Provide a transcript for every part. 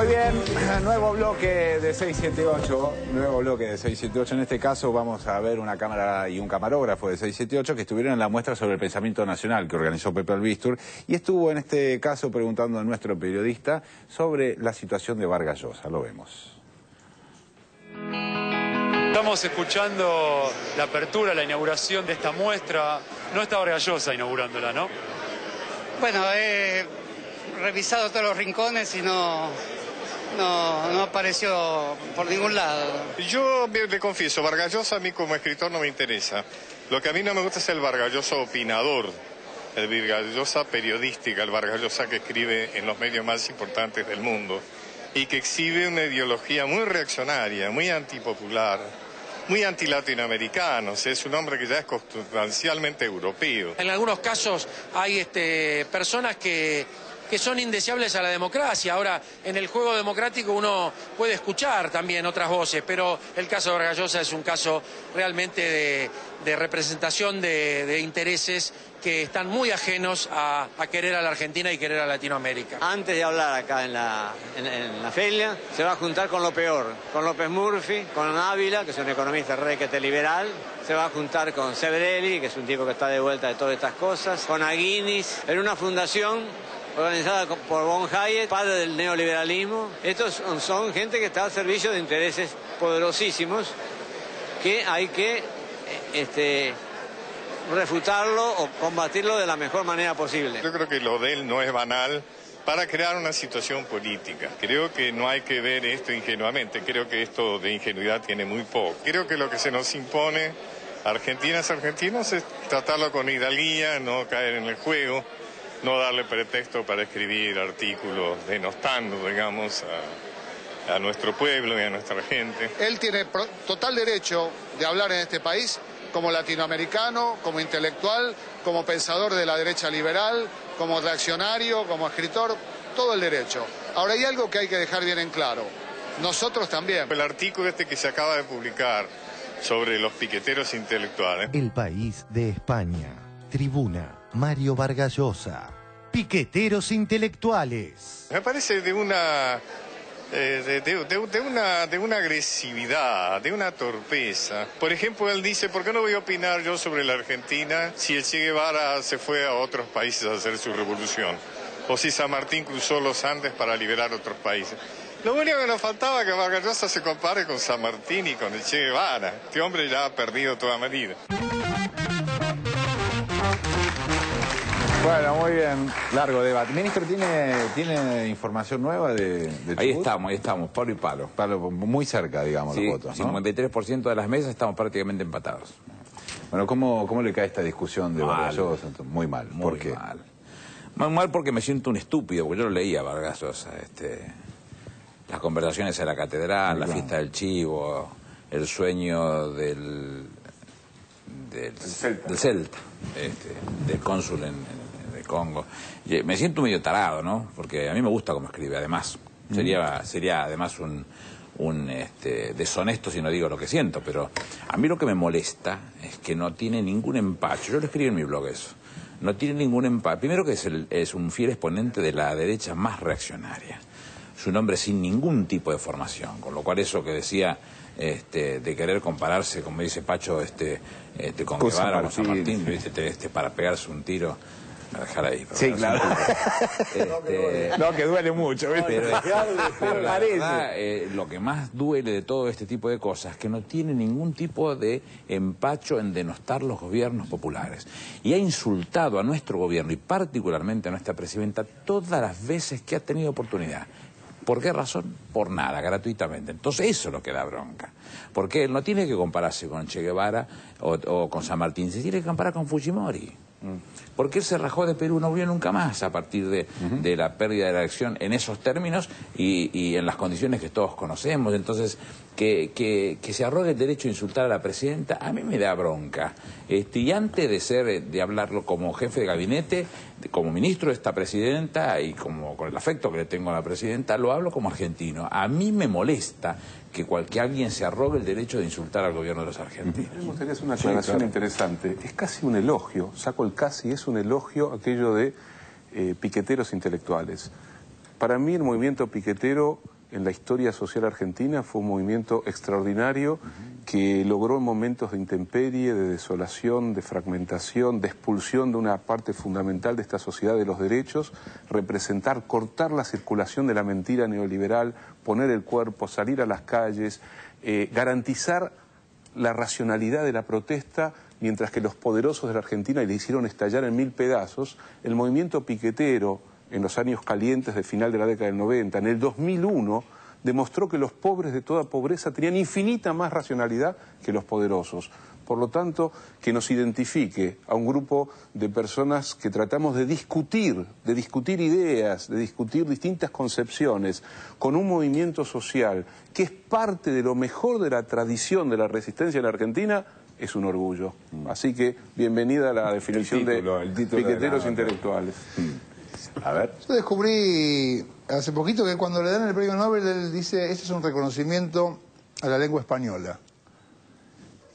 Muy bien, nuevo bloque de 678, En este caso vamos a ver una cámara y un camarógrafo de 678 que estuvieron en la muestra sobre el pensamiento nacional que organizó Pepe Albistur y estuvo en este caso preguntando a nuestro periodista sobre la situación de Vargas Llosa. Lo vemos. Estamos escuchando la apertura, la inauguración de esta muestra. No está Vargas Llosa inaugurándola, ¿no? Bueno, he revisado todos los rincones y no apareció por ningún lado. Yo le confieso, Vargas Llosa a mí como escritor no me interesa. Lo que a mí no me gusta es el Vargas Llosa opinador, el Vargas Llosa periodística, el Vargas Llosa que escribe en los medios más importantes del mundo y que exhibe una ideología muy reaccionaria, muy antipopular, muy antilatinoamericano. Es un hombre que ya es consustancialmente europeo. En algunos casos hay personas que son indeseables a la democracia. Ahora, en el juego democrático uno puede escuchar también otras voces, pero el caso de Vargas Llosa es un caso realmente de representación de intereses que están muy ajenos a querer a la Argentina y querer a Latinoamérica. Antes de hablar acá en la feria, se va a juntar con lo peor, con López Murphy, con Ávila, que es un economista requete liberal, se va a juntar con Sebrelli, que es un tipo que está de vuelta de todas estas cosas, con Aguinis, en una fundación organizada por von Hayek, padre del neoliberalismo. Estos son gente que está al servicio de intereses poderosísimos que hay que refutarlo o combatirlo de la mejor manera posible. Yo creo que lo de él no es banal para crear una situación política. Creo que no hay que ver esto ingenuamente, creo que esto de ingenuidad tiene muy poco. Creo que lo que se nos impone a argentinos es tratarlo con hidalguía, no caer en el juego, no darle pretexto para escribir artículos denostando, digamos, a nuestro pueblo y a nuestra gente. Él tiene total derecho de hablar en este país como latinoamericano, como intelectual, como pensador de la derecha liberal, como reaccionario, como escritor, todo el derecho. Ahora hay algo que hay que dejar bien en claro, nosotros también. El artículo que se acaba de publicar sobre los piqueteros intelectuales. El País de España, Tribuna, Mario Vargas Llosa, piqueteros intelectuales. Me parece de una agresividad, de una torpeza. Por ejemplo, él dice, ¿por qué no voy a opinar yo sobre la Argentina si el Che Guevara se fue a otros países a hacer su revolución? O si San Martín cruzó los Andes para liberar otros países. Lo único que nos faltaba es que Vargas Llosa se compare con San Martín y con el Che Guevara. Este hombre ya ha perdido toda medida. Bueno, muy bien. Largo debate. Ministro, ¿tiene información nueva de Chubut? Ahí estamos, palo y palo. Muy cerca, digamos, Sí, los votos, ¿no? 53% de las mesas estamos prácticamente empatados. Bueno, ¿cómo le cae esta discusión de Vargas Llosa? Muy mal. ¿Por qué? Muy mal porque me siento un estúpido, porque yo lo leía a Vargas Llosa. Las conversaciones en la catedral, la fiesta del chivo, el sueño del Celta, del cónsul en Congo. Me siento medio tarado, ¿no? Porque a mí me gusta cómo escribe, además. Sería además un deshonesto si no digo lo que siento, pero a mí lo que me molesta es que no tiene ningún empacho. Yo lo escribí en mi blog eso. No tiene ningún empacho. Primero que es un fiel exponente de la derecha más reaccionaria. Es un hombre sin ningún tipo de formación, con lo cual eso que decía de querer compararse, como dice Pacho, con Guevara, con San Martín, para pegarse un tiro. A dejar ahí. Sí, claro. No, que duele mucho, ¿viste? Pero la verdad, lo que más duele de todo este tipo de cosas es que no tiene ningún tipo de empacho en denostar los gobiernos populares. Y ha insultado a nuestro gobierno y particularmente a nuestra presidenta todas las veces que ha tenido oportunidad. ¿Por qué razón? Por nada, gratuitamente. Entonces eso es lo que da bronca. Porque él no tiene que compararse con Che Guevara o con San Martín, se tiene que comparar con Fujimori. Porque él se rajó de Perú, no volvió nunca más a partir de la pérdida de la elección en esos términos y en las condiciones que todos conocemos. Entonces, que se arrogue el derecho a insultar a la presidenta, a mí me da bronca. Y antes de hablarlo como jefe de gabinete, como ministro de esta presidenta y con el afecto que le tengo a la presidenta, lo hablo como argentino. A mí me molesta que alguien se arrogue el derecho de insultar al gobierno de los argentinos. Me gustaría hacer una aclaración interesante. Es casi un elogio, saco el casi, es un elogio aquello de piqueteros intelectuales. Para mí el movimiento piquetero en la historia social argentina, fue un movimiento extraordinario que logró en momentos de intemperie, de desolación, de fragmentación, de expulsión de una parte fundamental de esta sociedad de los derechos, representar, cortar la circulación de la mentira neoliberal, poner el cuerpo, salir a las calles, garantizar la racionalidad de la protesta, mientras que los poderosos de la Argentina le hicieron estallar en 1000 pedazos. El movimiento piquetero, en los años calientes de final de la década del 90, en el 2001, demostró que los pobres de toda pobreza tenían infinita más racionalidad que los poderosos. Por lo tanto, que nos identifique a un grupo de personas que tratamos de discutir ideas, de discutir distintas concepciones, con un movimiento social que es parte de lo mejor de la tradición de la resistencia en la Argentina, es un orgullo. Así que, bienvenida a la definición de piqueteros intelectuales. A ver. Yo descubrí hace poquito que cuando le dan el premio Nobel, él dice, este es un reconocimiento a la lengua española.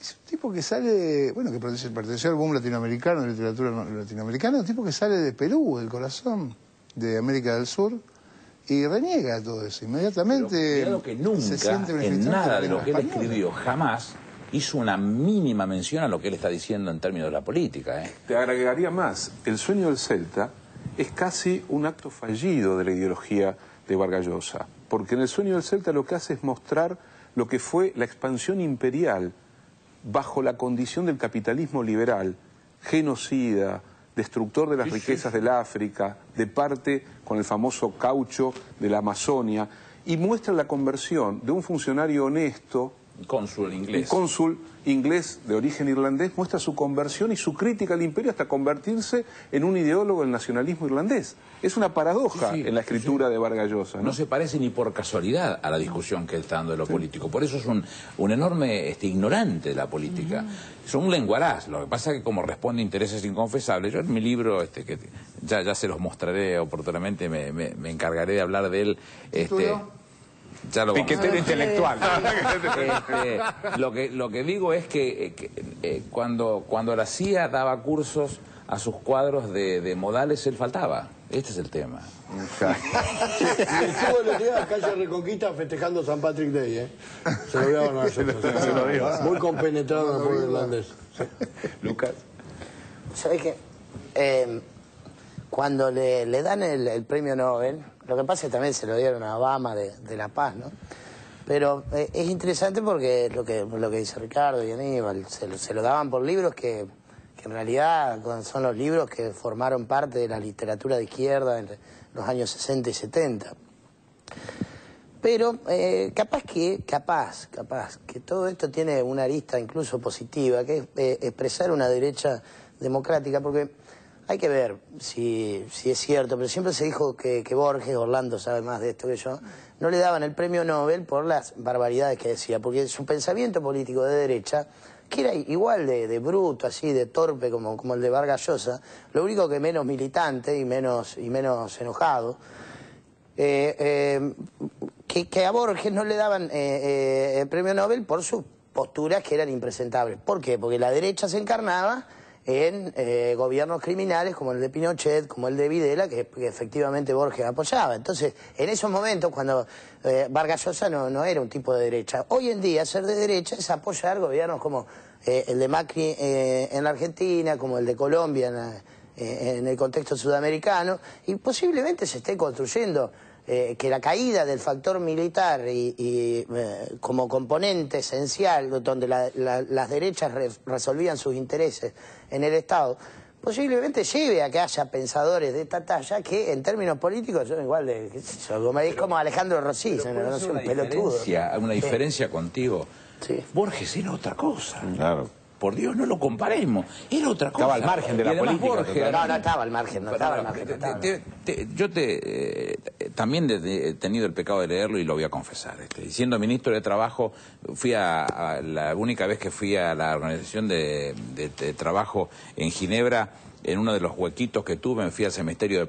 Es un tipo que sale, bueno, que perteneció al boom latinoamericano, de literatura latinoamericana, un tipo que sale de Perú, del corazón de América del Sur, y reniega todo eso. Inmediatamente Pero que nunca, se siente un en nada de lo que él española. escribió, jamás hizo una mínima mención a lo que él está diciendo en términos de la política. Te agregaría más, El sueño del Celta es casi un acto fallido de la ideología de Vargas Llosa, porque en El sueño del Celta lo que hace es mostrar lo que fue la expansión imperial bajo la condición del capitalismo liberal, genocida, destructor de las riquezas del África, de parte con el famoso caucho de la Amazonia, y muestra la conversión de un funcionario honesto, cónsul inglés. Un cónsul inglés de origen irlandés, muestra su conversión y su crítica al imperio hasta convertirse en un ideólogo del nacionalismo irlandés. Es una paradoja en la escritura de Vargas Llosa, ¿no? No se parece ni por casualidad a la discusión que él está dando de lo político. Por eso es un enorme ignorante de la política. Es un lenguaraz. Lo que pasa es que como responde a intereses inconfesables, yo en mi libro, que ya se los mostraré oportunamente, me encargaré de hablar de él. Ya lo piquetero intelectual. Lo que digo es que cuando la CIA daba cursos a sus cuadros de modales, él faltaba. Este es el tema. Y estuvo el otro día en la calle Reconquista festejando San Patrick Day, ¿eh? Se lo vieron a nosotros. Muy compenetrado en el pueblo irlandés. Lucas. ¿Sabés qué? Cuando le dan el premio Nobel, lo que pasa es que también se lo dieron a Obama de la Paz, ¿no? Pero es interesante porque lo que dice Ricardo y Aníbal, se lo daban por libros que en realidad son los libros que formaron parte de la literatura de izquierda en los años 60 y 70. Pero capaz que todo esto tiene una arista incluso positiva, que es expresar una derecha democrática, porque hay que ver si es cierto, pero siempre se dijo que Borges, Orlando sabe más de esto que yo, no le daban el premio Nobel por las barbaridades que decía, porque su pensamiento político de derecha, que era igual de bruto, así, de torpe como el de Vargas Llosa, lo único que menos militante y menos enojado, que a Borges no le daban el premio Nobel por sus posturas que eran impresentables. ¿Por qué? Porque la derecha se encarnaba en gobiernos criminales como el de Pinochet, como el de Videla, que efectivamente Borges apoyaba. Entonces, en esos momentos, cuando Vargas Llosa no era un tipo de derecha. Hoy en día, ser de derecha es apoyar gobiernos como el de Macri en la Argentina, como el de Colombia en el contexto sudamericano, y posiblemente se esté construyendo que la caída del factor militar y como componente esencial donde las derechas resolvían sus intereses en el Estado, posiblemente lleve a que haya pensadores de esta talla que en términos políticos son igual es como Alejandro Rossi, una diferencia contigo. Sí. Borges era otra cosa. Claro. Por Dios, no lo comparemos. Era otra cosa. Estaba al margen de la política. Borges, no estaba al margen, Yo también he tenido el pecado de leerlo y lo voy a confesar. Siendo ministro de Trabajo, fui la única vez que fui a la organización de trabajo en Ginebra, en uno de los huequitos que tuve, me fui al cementerio de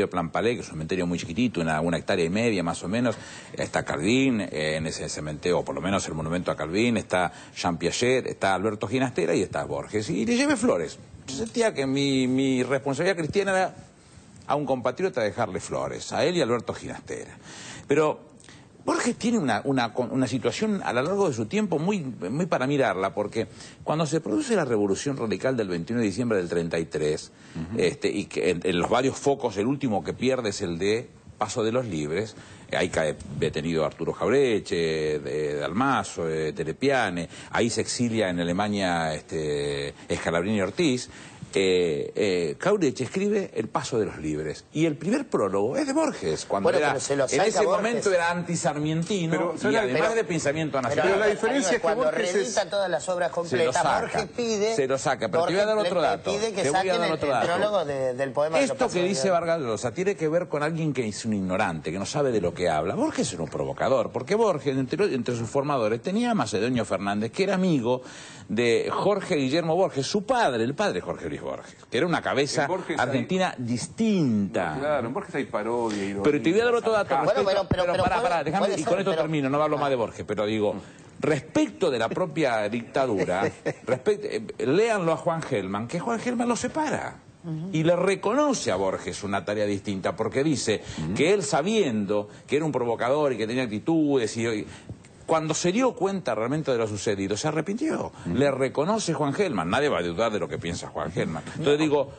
Plampalais, que es un cementerio muy chiquitito, una hectárea y media más o menos. Está Calvin en ese cementerio, o por lo menos el monumento a Calvin, está Jean Piaget, está Alberto Ginastera y está Borges. Y le llevé flores. Yo sentía que mi responsabilidad cristiana era a un compatriota dejarle flores, a él y a Alberto Ginastera. Pero Borges tiene una situación a lo largo de su tiempo muy para mirarla, porque cuando se produce la revolución radical del 21 de diciembre del 33, y que en los varios focos el último que pierde es el de Paso de los Libres, ahí cae detenido Arturo Jaureche, de Dalmaso, Telepiane, ahí se exilia en Alemania Scalabrini Ortiz. Jaureche escribe El Paso de los Libres y el primer prólogo es de Borges, cuando bueno, en ese momento era antisarmientino y además de pensamiento nacional. Pero la diferencia es que cuando Borges reedita todas las obras completas, Borges pide... Se lo saca, pero te voy a dar otro dato. Pide que saquen el prólogo del poema. Esto que dice Vargas Llosa tiene que ver con alguien que es un ignorante, que no sabe de lo que habla. Borges era un provocador, porque Borges, entre sus formadores, tenía a Macedonio Fernández, que era amigo de Jorge Guillermo Borges, su padre, el padre de Jorge Luis Borges, que era una cabeza argentina distinta. Claro, en Borges hay parodia, ironía, pero te voy a dar otro dato. Pero pará, déjame, y con esto termino, no hablo más de Borges, pero digo, respecto de la propia dictadura, léanlo a Juan Gelman, que Juan Gelman lo separa. Y le reconoce a Borges una tarea distinta, porque dice que él, sabiendo que era un provocador y que tenía actitudes cuando se dio cuenta realmente de lo sucedido, se arrepintió. Le reconoce Juan Gelman. Nadie va a dudar de lo que piensa Juan Gelman. Entonces digo,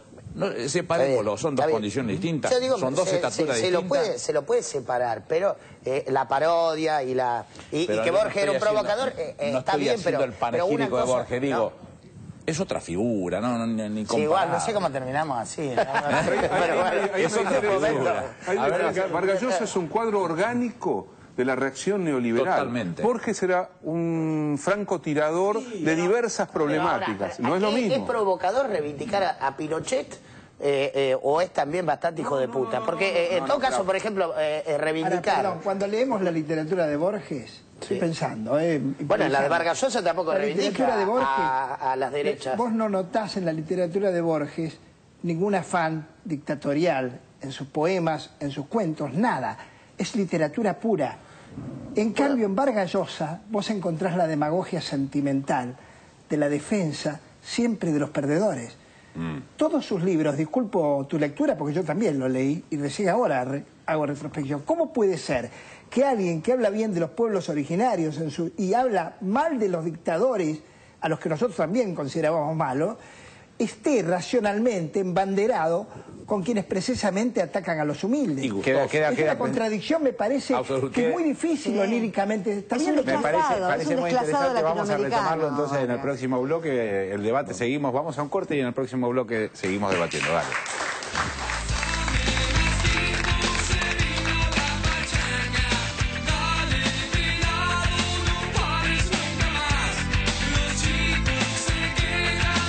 separémoslo, son dos condiciones distintas, son dos estaturas distintas. Se lo puede separar, pero la parodia y que Borges era un provocador, está bien, pero... el panegírico de Borges, digo... Es otra figura, ni comparado. Sí, igual, no sé cómo terminamos así. Es otra figura. Vargas Llosa es un cuadro orgánico de la reacción neoliberal. Totalmente. Borges era un francotirador de diversas problemáticas. Ahora, no es lo mismo. ¿Es provocador reivindicar a Pinochet o es también bastante hijo de puta? Porque en todo caso, por ejemplo, reivindicar... Ahora, perdón, cuando leemos la literatura de Borges, estoy pensando... bueno, la de Vargas Llosa tampoco reivindica de Borges, a las derechas. Vos no notás en la literatura de Borges ningún afán dictatorial en sus poemas, en sus cuentos, nada. Es literatura pura. En cambio, en Vargas Llosa vos encontrás la demagogia sentimental de la defensa siempre de los perdedores. Todos sus libros, disculpo tu lectura porque yo también lo leí y recién ahora hago retrospección. ¿Cómo puede ser que alguien que habla bien de los pueblos originarios y habla mal de los dictadores, a los que nosotros también considerábamos malos, esté racionalmente embanderado con quienes precisamente atacan a los humildes? Es una contradicción, me parece, que es muy difícil oníricamente. Me parece muy interesante. Vamos a retomarlo entonces en el próximo bloque. El debate seguimos, vamos a un corte y en el próximo bloque seguimos debatiendo. Dale.